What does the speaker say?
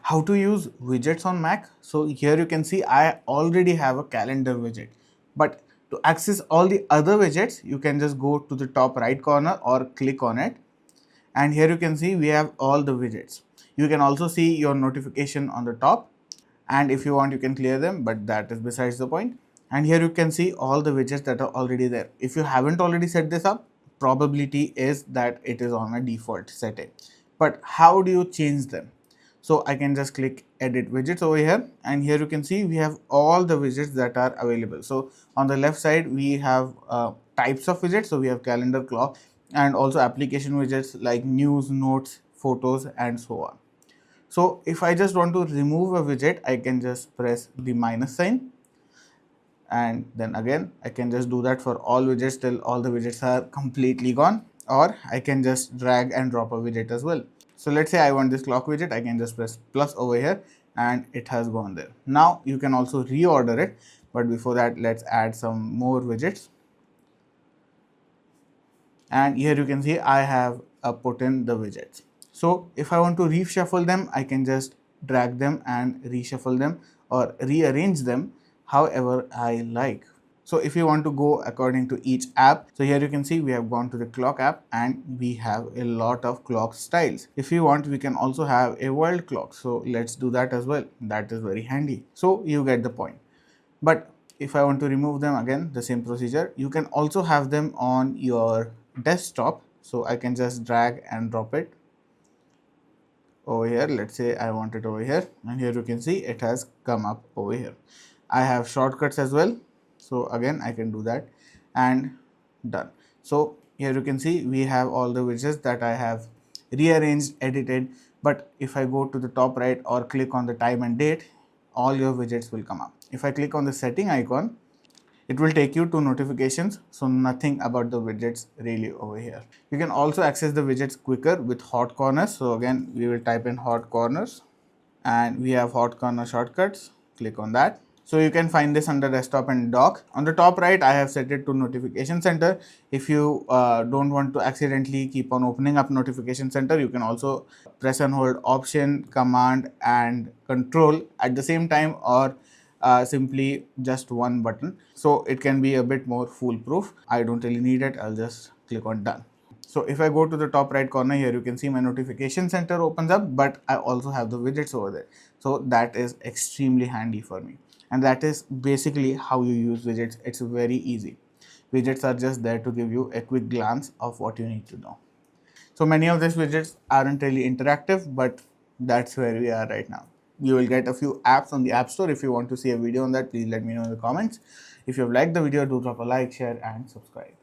How to use widgets on Mac? So here you can see I already have a calendar widget, but to access all the other widgets, you can just go to the top right corner or click on it. And here you can see we have all the widgets. You can also see your notification on the top, and if you want you can clear them, but that is besides the point. And here you can see all the widgets that are already there. If you haven't already set this up, probability is that it is on a default setting. But how do you change them? So I can just click edit widgets over here, and here you can see we have all the widgets that are available. So on the left side we have types of widgets. So we have calendar, clock, and also application widgets like news, notes, photos, and so on. So if I just want to remove a widget, I can just press the minus sign, and then again I can just do that for all widgets till all the widgets are completely gone, or I can just drag and drop a widget as well. So let's say I want this clock widget, I can just press plus over here and it has gone there. Now you can also reorder it, but before that let's add some more widgets. And here you can see I have put in the widgets. So if I want to reshuffle them, I can just drag them and reshuffle them or rearrange them however I like. So if you want to go according to each app, so here you can see we have gone to the clock app and we have a lot of clock styles. If you want, we can also have a world clock. So let's do that as well. That is very handy. So you get the point. But if I want to remove them, again the same procedure. You can also have them on your desktop. So I can just drag and drop it over here. Let's say I want it over here, and here you can see it has come up over here. I have shortcuts as well, so again I can do that and done. So here you can see we have all the widgets that I have rearranged, edited. But if I go to the top right or click on the time and date, all your widgets will come up. If I click on the setting icon, it will take you to notifications, so nothing about the widgets really over here. You can also access the widgets quicker with hot corners. So again we will type in hot corners, and we have hot corner shortcuts. Click on that. So you can find this under desktop and dock. On the top right, I have set it to notification center. If you don't want to accidentally keep on opening up notification center, you can also press and hold option, command, and control at the same time, or simply just one button. So it can be a bit more foolproof. I don't really need it. I'll just click on done. So if I go to the top right corner here, you can see my notification center opens up, but I also have the widgets over there. So that is extremely handy for me. And that is basically how you use widgets. It's very easy. Widgets are just there to give you a quick glance of what you need to know. So many of these widgets aren't really interactive, but that's where we are right now. You will get a few apps on the App Store. If you want to see a video on that, please let me know in the comments. If you have liked the video, do drop a like, share, and subscribe.